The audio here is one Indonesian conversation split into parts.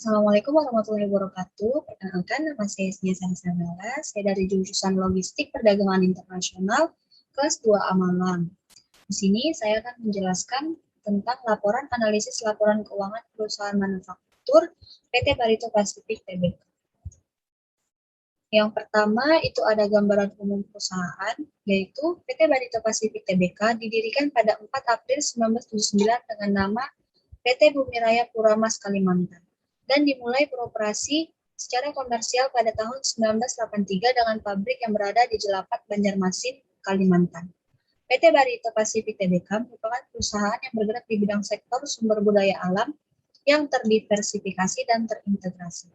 Assalamualaikum warahmatullahi wabarakatuh. Perkenalkan, nama saya Isnia Sanisabala. Saya dari jurusan Logistik Perdagangan Internasional kelas 2A Malang. Di sini saya akan menjelaskan tentang laporan analisis laporan keuangan perusahaan manufaktur PT Barito Pacific Tbk. Yang pertama itu ada gambaran umum perusahaan, yaitu PT Barito Pacific Tbk didirikan pada 4 April 1979 dengan nama PT Bumi Raya Puramas Kalimantan dan dimulai beroperasi secara komersial pada tahun 1983 dengan pabrik yang berada di Jelapat, Banjarmasin, Kalimantan. PT Barito Pacific Tbk merupakan perusahaan yang bergerak di bidang sektor sumber budaya alam yang terdiversifikasi dan terintegrasi.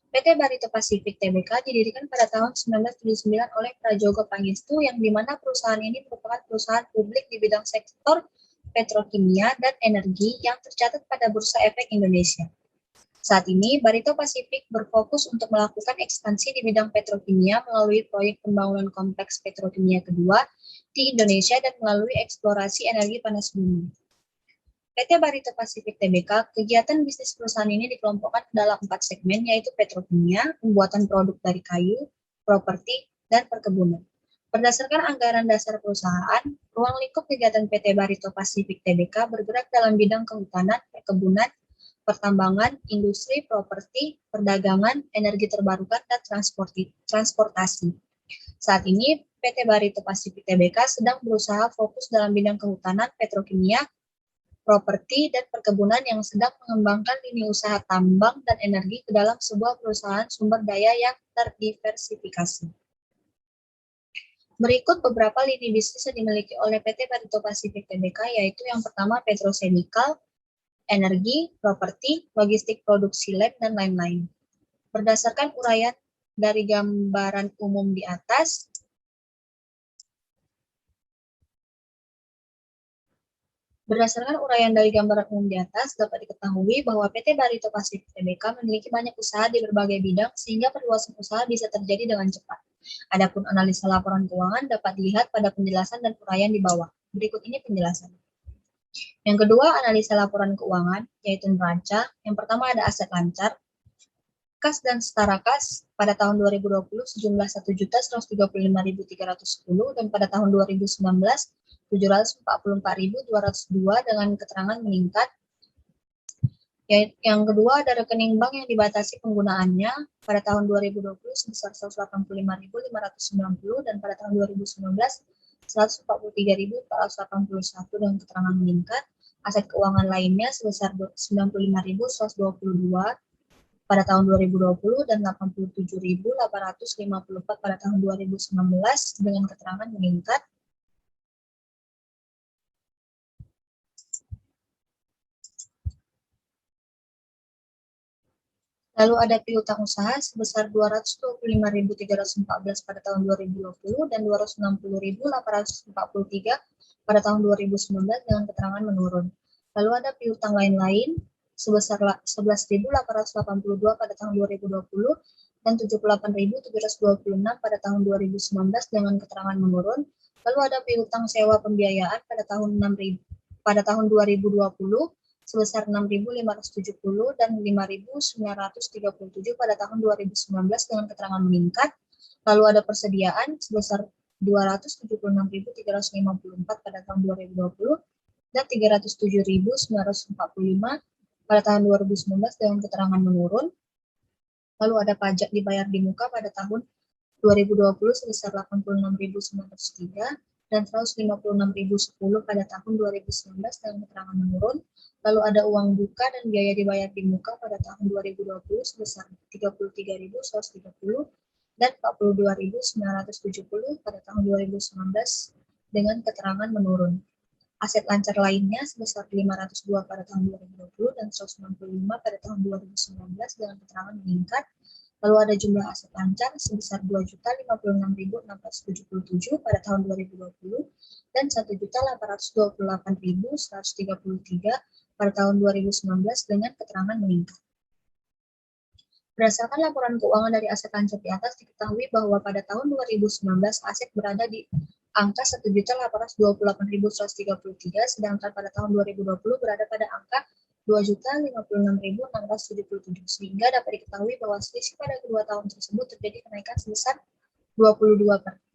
PT Barito Pacific Tbk didirikan pada tahun 1979 oleh Prajogo Pangestu, yang dimana perusahaan ini merupakan perusahaan publik di bidang sektor petrokimia dan energi yang tercatat pada Bursa Efek Indonesia. Saat ini, Barito Pacific berfokus untuk melakukan ekspansi di bidang petrokimia melalui proyek pembangunan kompleks petrokimia kedua di Indonesia dan melalui eksplorasi energi panas bumi. PT Barito Pacific Tbk, kegiatan bisnis perusahaan ini dikelompokkan dalam 4 segmen, yaitu petrokimia, pembuatan produk dari kayu, properti, dan perkebunan. Berdasarkan anggaran dasar perusahaan, ruang lingkup kegiatan PT Barito Pacific Tbk bergerak dalam bidang kehutanan, perkebunan, pertambangan, industri, properti, perdagangan, energi terbarukan, dan transportasi. Saat ini, PT Barito Pacific Tbk sedang berusaha fokus dalam bidang kehutanan, petrokimia, properti, dan perkebunan yang sedang mengembangkan lini usaha tambang dan energi ke dalam sebuah perusahaan sumber daya yang terdiversifikasi. Berikut beberapa lini bisnis yang dimiliki oleh PT Barito Pacific Tbk, yaitu yang pertama petrochemical, energi, properti, logistik produksi lab, dan lain-lain. Berdasarkan uraian dari gambaran umum di atas, dapat diketahui bahwa PT Barito Pacific Tbk memiliki banyak usaha di berbagai bidang sehingga perluasan usaha bisa terjadi dengan cepat. Adapun analisa laporan keuangan dapat dilihat pada penjelasan dan uraian di bawah. Berikut ini penjelasan. Yang kedua, analisa laporan keuangan, yaitu neraca. Yang pertama ada aset lancar. Kas dan setara kas pada tahun 2020 sejumlah 1.135.310 dan pada tahun 2019 744.202 dengan keterangan meningkat. Yang kedua ada rekening bank yang dibatasi penggunaannya pada tahun 2020 sebesar 185.590 dan pada tahun 2019 143.481 dengan keterangan meningkat. Aset keuangan lainnya sebesar 95.122 pada tahun 2020 dan 87.854 pada tahun 2019 dengan keterangan meningkat. Lalu ada piutang usaha sebesar 225.314 pada tahun 2020 dan 260.843 pada tahun 2019 dengan keterangan menurun. Lalu ada piutang lain-lain sebesar 11.882 pada tahun 2020 dan 78.726 pada tahun 2019 dengan keterangan menurun. Lalu ada piutang sewa pembiayaan pada tahun 2020 sebesar 6.570 dan 5.937 pada tahun 2019 dengan keterangan meningkat. Lalu ada persediaan sebesar 276.354 pada tahun 2020 dan 307.945 pada tahun 2019 dengan keterangan menurun. Lalu ada pajak dibayar di muka pada tahun 2020 sebesar 86.903 dan 156.010 pada tahun 2019 dengan keterangan menurun. Lalu ada uang buka dan biaya dibayar di muka pada tahun 2020 sebesar 33.130 dan 42.970 pada tahun 2019 dengan keterangan menurun. Aset lancar lainnya sebesar 502 pada tahun 2020 dan 165 pada tahun 2019 dengan keterangan meningkat. Lalu ada jumlah aset lancar sebesar 2.056.677 pada tahun 2020 dan 1.828.133 pada tahun 2019 dengan keterangan meningkat. Berdasarkan laporan keuangan dari aset lancar di atas, diketahui bahwa pada tahun 2019 aset berada di angka 1.828.133, sedangkan pada tahun 2020 berada pada angka 2.056.677, sehingga dapat diketahui bahwa selisih pada kedua tahun tersebut terjadi kenaikan sebesar 22,84%.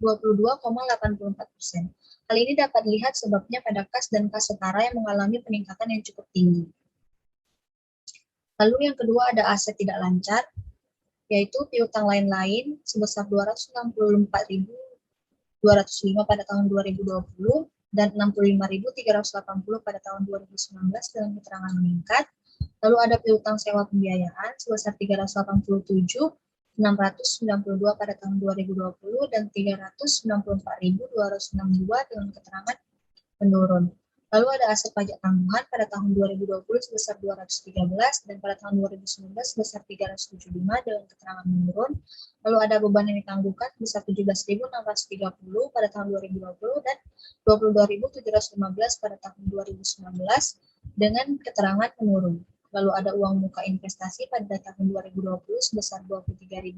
Hal ini dapat dilihat sebabnya pada kas dan kas setara yang mengalami peningkatan yang cukup tinggi. Lalu yang kedua ada aset tidak lancar, yaitu piutang lain-lain sebesar 264.205 pada tahun 2020 dan 65.380 pada tahun 2019 dengan keterangan meningkat. Lalu ada piutang sewa pembiayaan sebesar 387.692 pada tahun 2020 dan 394.262 dengan keterangan menurun. Lalu ada aset pajak tanggungan pada tahun 2020 sebesar 213 dan pada tahun 2019 sebesar 375 dengan keterangan menurun. Lalu ada beban yang ditangguhkan sebesar 17.630 pada tahun 2020 dan 22.715 pada tahun 2019 dengan keterangan menurun. Lalu ada uang muka investasi pada tahun 2020 sebesar 23.004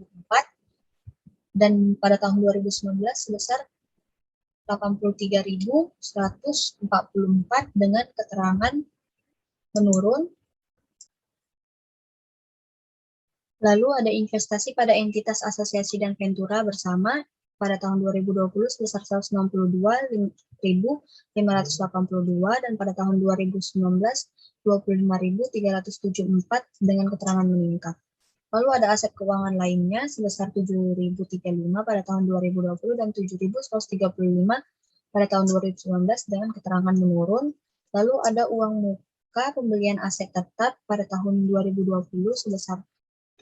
dan pada tahun 2019 sebesar 83.144 dengan keterangan menurun. Lalu ada investasi pada entitas asosiasi dan ventura bersama pada tahun 2020 sebesar 162.582 dan pada tahun 2019 25.374 dengan keterangan meningkat. Lalu ada aset keuangan lainnya sebesar 7.035 pada tahun 2020 dan 7.135 pada tahun 2019 dengan keterangan menurun. Lalu ada uang muka pembelian aset tetap pada tahun 2020 sebesar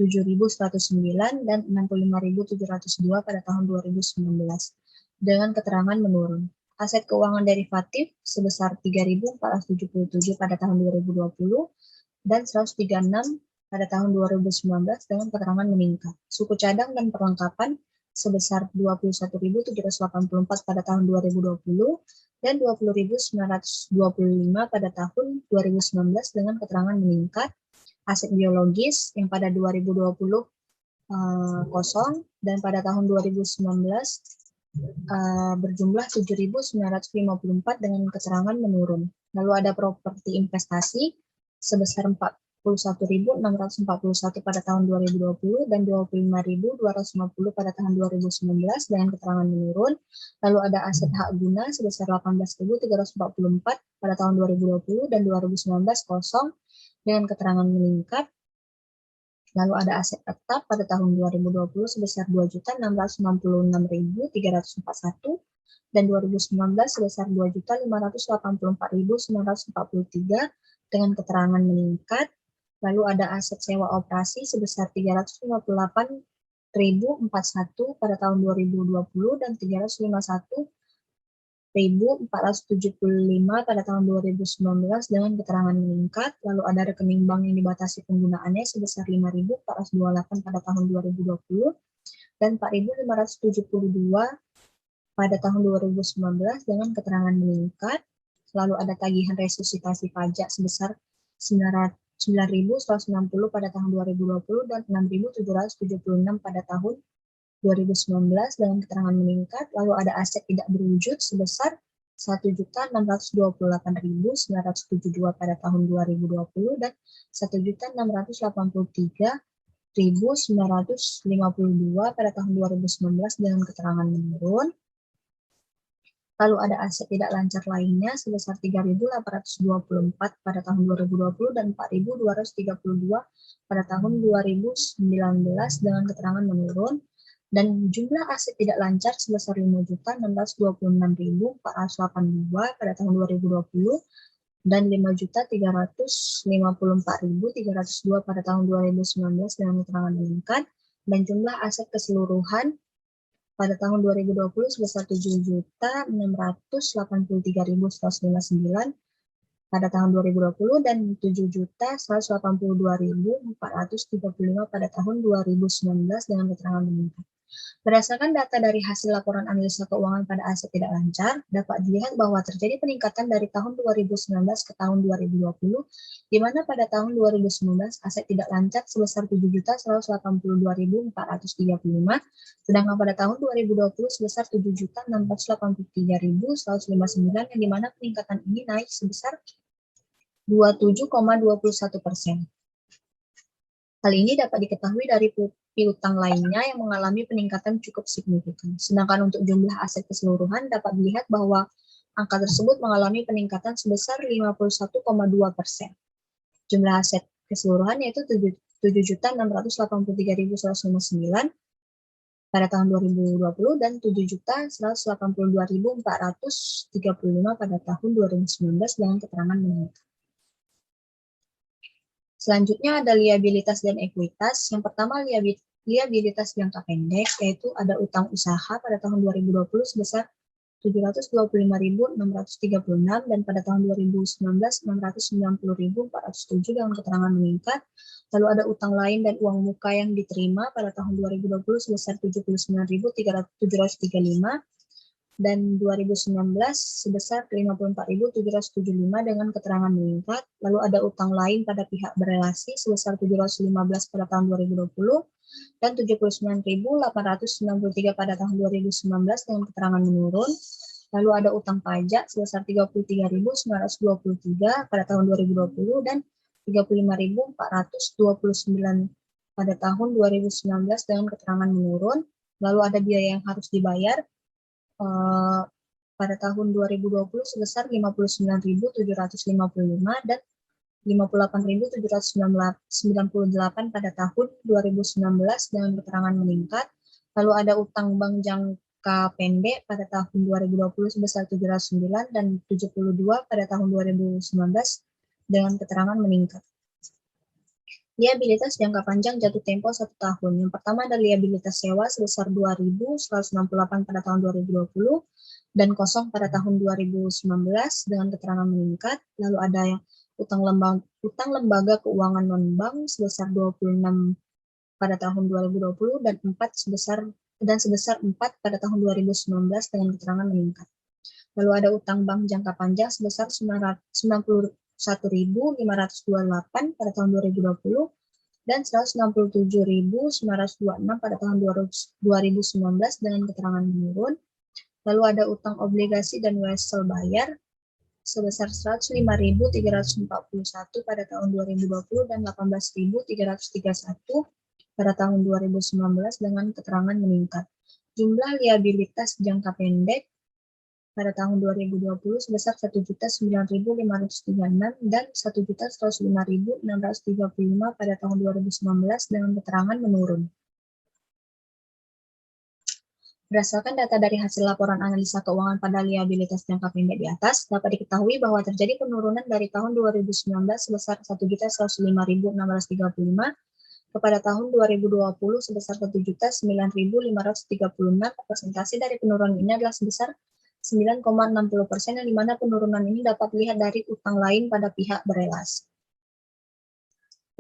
7.109 dan 65.702 pada tahun 2019 dengan keterangan menurun. Aset keuangan derivatif sebesar 3.477 pada tahun 2020 dan 136 pada tahun 2019 dengan keterangan meningkat. Suku cadang dan perlengkapan sebesar 21.784 pada tahun 2020 dan 20.925 pada tahun 2019 dengan keterangan meningkat. Aset biologis yang pada 2020 kosong dan pada tahun 2019 berjumlah 7.954 dengan keterangan menurun. Lalu ada properti investasi sebesar 41.641 pada tahun 2020 dan 25.250 pada tahun 2019 dengan keterangan menurun. Lalu ada aset hak guna sebesar 18.344 pada tahun 2020 dan 2019 kosong dengan keterangan meningkat. Lalu ada aset tetap pada tahun 2020 sebesar 2.666.341 dan 2019 sebesar 2.584.943 dengan keterangan meningkat. Lalu ada aset sewa operasi sebesar 358.041 pada tahun 2020 dan 351.475 pada tahun 2019 dengan keterangan meningkat. Lalu ada rekening bank yang dibatasi penggunaannya sebesar 5.428 pada tahun 2020 dan 4.572 pada tahun 2019 dengan keterangan meningkat. Lalu ada tagihan resusitasi pajak sebesar 9.160 pada tahun 2020 dan 6.776 pada tahun 2019 dengan keterangan meningkat. Lalu ada aset tidak berwujud sebesar 1.628.972 pada tahun 2020 dan 1.683.952 pada tahun 2019 dengan keterangan menurun. Lalu ada aset tidak lancar lainnya sebesar 3.824 pada tahun 2020 dan 4.232 pada tahun 2019 dengan keterangan menurun. Dan jumlah aset tidak lancar sebesar 5.626.482 pada tahun 2020 dan 5.354.302 pada tahun 2019 dengan keterangan meningkat. Dan jumlah aset keseluruhan pada tahun 2020 sebesar 7.683.159 pada tahun 2020 dan 7.182.435 pada tahun 2019 dengan keterangan meningkat. Berdasarkan data dari hasil laporan analisa keuangan pada aset tidak lancar, dapat dilihat bahwa terjadi peningkatan dari tahun 2019 ke tahun 2020, di mana pada tahun 2019 aset tidak lancar sebesar 7.182.435, sedangkan pada tahun 2020 sebesar 7.683.159, yang di mana peningkatan ini naik sebesar 27,21%. Hal ini dapat diketahui dari piutang lainnya yang mengalami peningkatan cukup signifikan. Sedangkan untuk jumlah aset keseluruhan dapat dilihat bahwa angka tersebut mengalami peningkatan sebesar 51,2%. Jumlah aset keseluruhan yaitu 7.683.159 pada tahun 2020 dan 7.182.435 pada tahun 2019 dengan keterangan meningkat. Selanjutnya ada liabilitas dan ekuitas. Yang pertama liabilitas jangka pendek, yaitu ada utang usaha pada tahun 2020 sebesar 725.636 dan pada tahun 2019 690.407 dengan keterangan meningkat. Lalu ada utang lain dan uang muka yang diterima pada tahun 2020 sebesar 79.735 dan 2019 sebesar 54.775 dengan keterangan meningkat. Lalu ada utang lain pada pihak berelasi sebesar 715 pada tahun 2020 dan 79.893 pada tahun 2019 dengan keterangan menurun. Lalu ada utang pajak sebesar 33.923 pada tahun 2020 dan 35.429 pada tahun 2019 dengan keterangan menurun. Lalu ada biaya yang harus dibayar pada tahun 2020 sebesar 59.755 dan 58.798 pada tahun 2019 dengan keterangan meningkat. Lalu ada utang bank jangka pendek pada tahun 2020 sebesar 709 dan 72 pada tahun 2019 dengan keterangan meningkat. Liabilitas jangka panjang jatuh tempo 1 tahun. Yang pertama ada liabilitas sewa sebesar 2.168 pada tahun 2020 dan kosong pada tahun 2019 dengan keterangan meningkat. Lalu ada utang lembaga keuangan non-bank sebesar 26 pada tahun 2020 dan sebesar 4 pada tahun 2019 dengan keterangan meningkat. Lalu ada utang bank jangka panjang sebesar 91.528 pada tahun 2020 dan 167.926 pada tahun 2019 dengan keterangan menurun. Lalu ada utang obligasi dan wesel bayar sebesar 105.341 pada tahun 2020 dan 18.331 pada tahun 2019 dengan keterangan meningkat. Jumlah liabilitas jangka pendek pada tahun 2020 sebesar 1.009.536 dan 1.105.635 pada tahun 2019 dengan keterangan menurun. Berdasarkan data dari hasil laporan analisa keuangan pada liabilitas jangka pendek di atas, dapat diketahui bahwa terjadi penurunan dari tahun 2019 sebesar 1.105.635 kepada tahun 2020 sebesar 1.009.536. Persentase dari penurunan ini adalah sebesar 9,60%, yang dimana penurunan ini dapat dilihat dari utang lain pada pihak berelasi.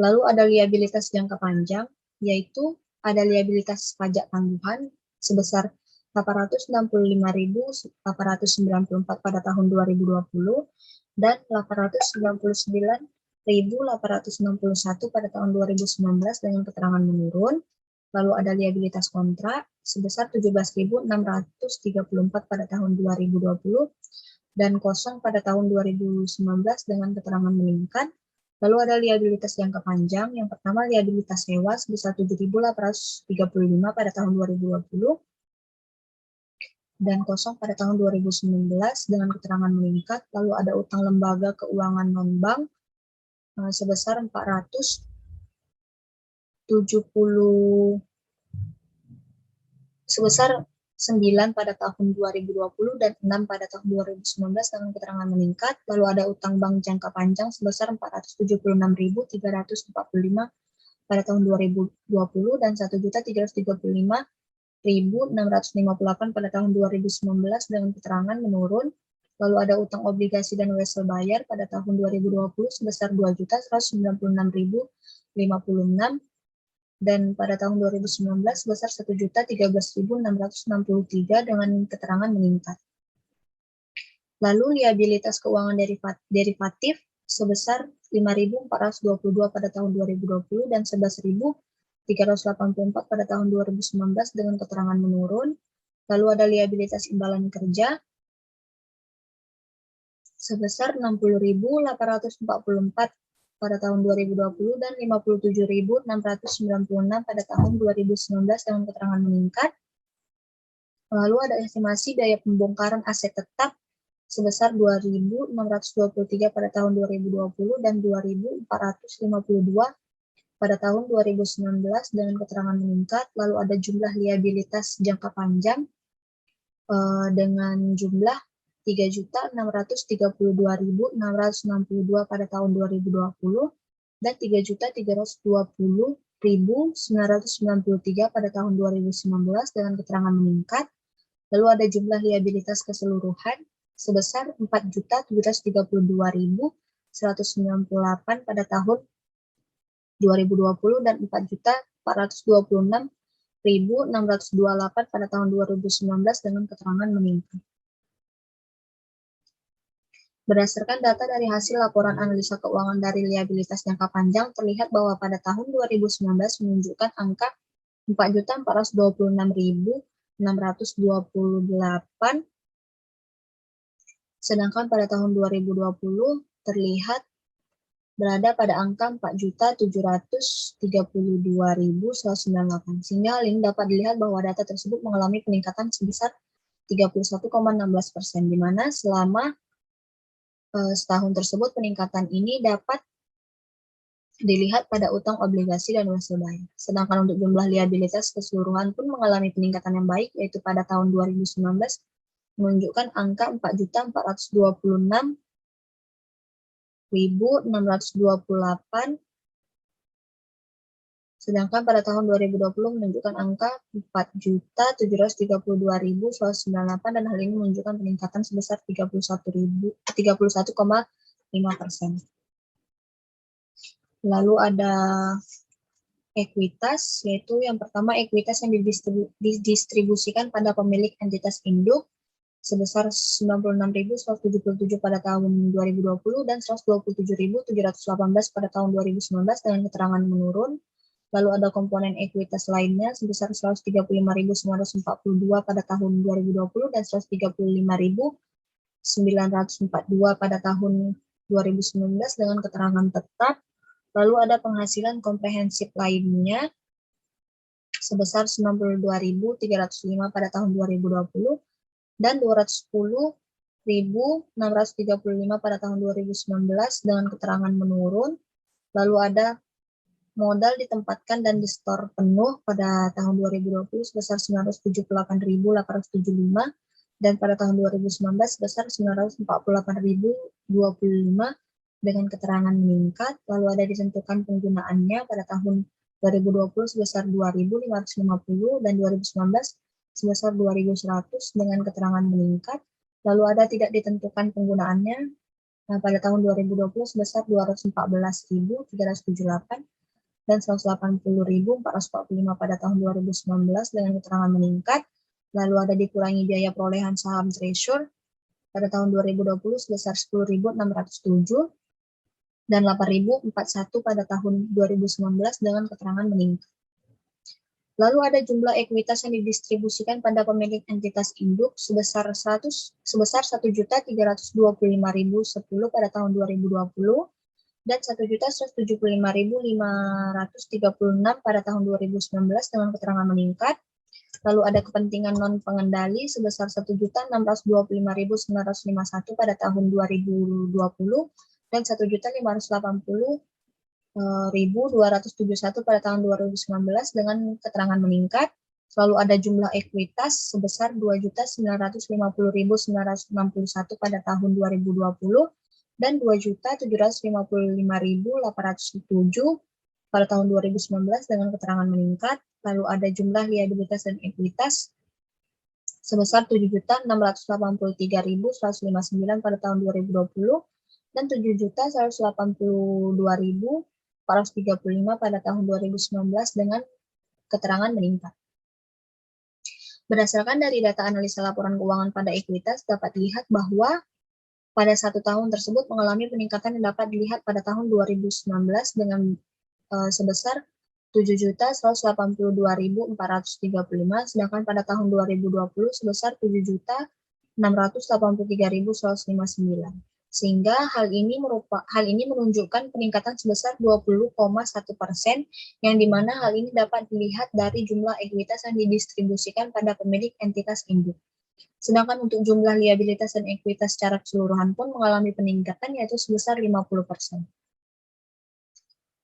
Lalu ada liabilitas jangka panjang, yaitu ada liabilitas pajak tangguhan sebesar 865.894 pada tahun 2020 dan 899.861 pada tahun 2019 dengan keterangan menurun. Lalu ada liabilitas kontrak sebesar 17.634 pada tahun 2020 dan kosong pada tahun 2019 dengan keterangan meningkat. Lalu ada liabilitas jangka panjang. Yang pertama liabilitas sewa sebesar 7.835 pada tahun 2020 dan kosong pada tahun 2019 dengan keterangan meningkat. Lalu ada utang lembaga keuangan non-bank sebesar 9 pada tahun 2020 dan 6 pada tahun 2019 dengan keterangan meningkat. Lalu ada utang bank jangka panjang sebesar 476.345 pada tahun 2020 dan 1.335.658 pada tahun 2019 dengan keterangan menurun. Lalu ada utang obligasi dan wesel bayar pada tahun 2020 sebesar 2.196.056 dan pada tahun 2019 sebesar 1.013.663 dengan keterangan meningkat. Lalu liabilitas keuangan derivatif sebesar 5.422 pada tahun 2020 dan 11.384 pada tahun 2019 dengan keterangan menurun. Lalu ada liabilitas imbalan kerja sebesar 60.844 pada tahun 2020 dan 57.696 pada tahun 2019 dengan keterangan meningkat. Lalu ada estimasi biaya pembongkaran aset tetap sebesar 2.623 pada tahun 2020 dan 2.452 pada tahun 2019 dengan keterangan meningkat. Lalu ada jumlah liabilitas jangka panjang dengan jumlah 3.632.662 pada tahun 2020 dan 3.320.993 pada tahun 2019 dengan keterangan meningkat. Lalu ada jumlah liabilitas keseluruhan sebesar 4.732.198 pada tahun 2020 dan 4.426.628 pada tahun 2019 dengan keterangan meningkat. Berdasarkan data dari hasil laporan analisa keuangan dari liabilitas jangka panjang, terlihat bahwa pada tahun 2019 menunjukkan angka 4.426.628, sedangkan pada tahun 2020 terlihat berada pada angka 4.732.198. Sehingga hal ini dapat dilihat bahwa data tersebut mengalami peningkatan sebesar 31,16%, di mana selama setahun tersebut peningkatan ini dapat dilihat pada utang obligasi dan waspada. Sedangkan untuk jumlah liabilitas keseluruhan pun mengalami peningkatan yang baik, yaitu pada tahun 2019 menunjukkan angka 4.426.628, sedangkan pada tahun 2020 menunjukkan angka 4.732.198 dan hal ini menunjukkan peningkatan sebesar 31,5%. Lalu ada ekuitas, yaitu yang pertama ekuitas yang didistribusikan pada pemilik entitas induk sebesar 96.177 pada tahun 2020 dan 127.718 pada tahun 2019 dengan keterangan menurun. Lalu ada komponen ekuitas lainnya sebesar 135.942 pada tahun 2020 dan 135.942 pada tahun 2019 dengan keterangan tetap. Lalu ada penghasilan komprehensif lainnya sebesar 92.305 pada tahun 2020 dan 210.635 pada tahun 2019 dengan keterangan menurun. Lalu ada modal ditempatkan dan di-store penuh pada tahun 2020 sebesar 978.875 dan pada tahun 2019 sebesar 948.025 dengan keterangan meningkat. Lalu ada ditentukan penggunaannya pada tahun 2020 sebesar 2.550 dan 2019 sebesar 2.100 dengan keterangan meningkat. Lalu ada tidak ditentukan penggunaannya pada tahun 2020 sebesar 214.378 dan 180.445 pada tahun 2019 dengan keterangan meningkat. Lalu ada dikurangi biaya perolehan saham treasure pada tahun 2020 sebesar 10.607 dan 8.041 pada tahun 2019 dengan keterangan meningkat. Lalu ada jumlah ekuitas yang didistribusikan pada pemilik entitas induk sebesar 1.325.010 pada tahun 2020 dan 1.175.536 pada tahun 2019 dengan keterangan meningkat. Lalu ada kepentingan non-pengendali sebesar 1.625.951 pada tahun 2020 dan 1.580.271 pada tahun 2019 dengan keterangan meningkat. Lalu ada jumlah ekuitas sebesar 2.950.961 pada tahun 2020 dan 2.755.807 pada tahun 2019 dengan keterangan meningkat. Lalu ada jumlah liabilitas dan ekuitas sebesar 7.683.159 pada tahun 2020 dan 7.182.435 pada tahun 2019 dengan keterangan meningkat. Berdasarkan dari data analisa laporan keuangan pada ekuitas, dapat dilihat bahwa pada satu tahun tersebut mengalami peningkatan yang dapat dilihat pada tahun 2019 dengan sebesar 7.182.435, sedangkan pada tahun 2020 sebesar 7.683.159. Sehingga hal ini menunjukkan peningkatan sebesar 20,1%, yang dimana hal ini dapat dilihat dari jumlah ekuitas yang didistribusikan pada pemilik entitas induk. Sedangkan untuk jumlah liabilitas dan ekuitas secara keseluruhan pun mengalami peningkatan, yaitu sebesar 50%.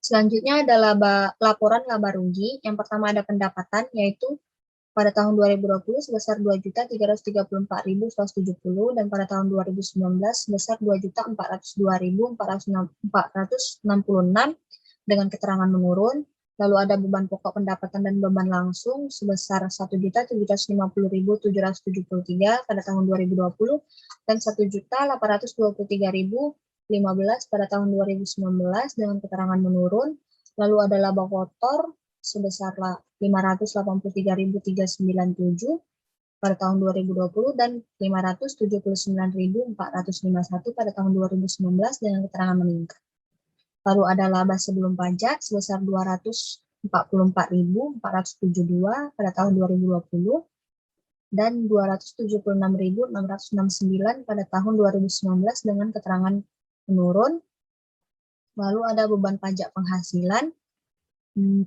Selanjutnya adalah laporan laba rugi. Yang pertama ada pendapatan, yaitu pada tahun 2020 sebesar 2.334.170 dan pada tahun 2019 sebesar 2.402.466 dengan keterangan menurun. Lalu ada beban pokok pendapatan dan beban langsung sebesar 1.750.773 pada tahun 2020 dan 1.823.015 pada tahun 2019 dengan keterangan menurun. Lalu ada laba kotor sebesar 583.397 pada tahun 2020 dan 579.451 pada tahun 2019 dengan keterangan meningkat. Lalu ada laba sebelum pajak sebesar 244.472 pada tahun 2020 dan 276.669 pada tahun 2019 dengan keterangan menurun. Lalu ada beban pajak penghasilan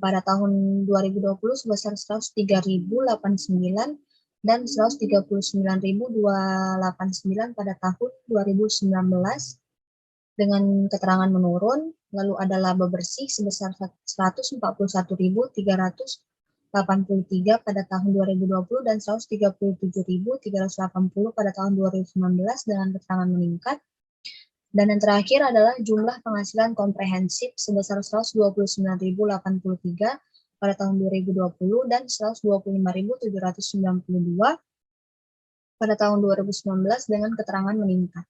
pada tahun 2020 sebesar 103.089 dan 139.289 pada tahun 2019 dengan keterangan menurun. Lalu ada laba bersih sebesar 141.383 pada tahun 2020 dan 137.380 pada tahun 2019 dengan keterangan meningkat. Dan yang terakhir adalah jumlah penghasilan komprehensif sebesar 129.083 pada tahun 2020 dan 125.792 pada tahun 2019 dengan keterangan meningkat.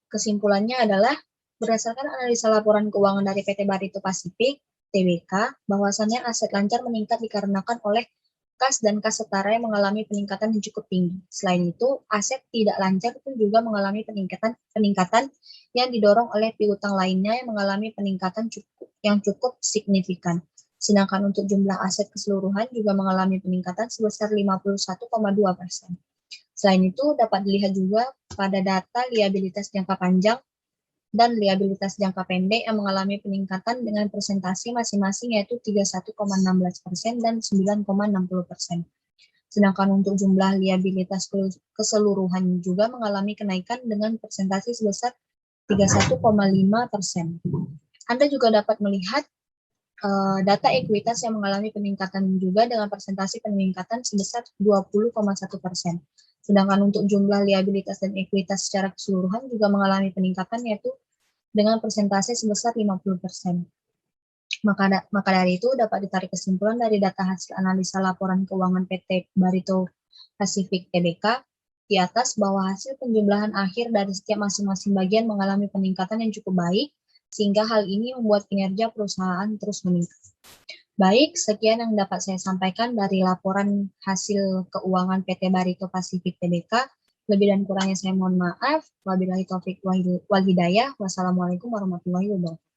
Kesimpulannya adalah berdasarkan analisa laporan keuangan dari PT Barito Pasifik Tbk, bahwasannya aset lancar meningkat dikarenakan oleh kas dan kas setara yang mengalami peningkatan yang cukup tinggi. Selain itu, aset tidak lancar pun juga mengalami peningkatan yang didorong oleh piutang lainnya yang mengalami peningkatan yang cukup signifikan. Sedangkan untuk jumlah aset keseluruhan juga mengalami peningkatan sebesar 51,2%. Selain itu, dapat dilihat juga pada data liabilitas jangka panjang dan liabilitas jangka pendek yang mengalami peningkatan dengan presentasi masing-masing yaitu 31,16% dan 9,60%. Sedangkan untuk jumlah liabilitas keseluruhan juga mengalami kenaikan dengan presentasi sebesar 31,5%. Anda juga dapat melihat data ekuitas yang mengalami peningkatan juga dengan presentasi peningkatan sebesar 20,1%. Sedangkan untuk jumlah liabilitas dan ekuitas secara keseluruhan juga mengalami peningkatan yaitu dengan persentase sebesar 50%. Maka dari itu dapat ditarik kesimpulan dari data hasil analisa laporan keuangan PT Barito Pasifik Tbk di atas bahwa hasil penjumlahan akhir dari setiap masing-masing bagian mengalami peningkatan yang cukup baik, sehingga hal ini membuat kinerja perusahaan terus meningkat. Baik, sekian yang dapat saya sampaikan dari laporan hasil keuangan PT Barito Pasifik Tbk. Lebih dan kurangnya saya mohon maaf. Wabillahi taufik wal hidayah. Wassalamualaikum warahmatullahi wabarakatuh.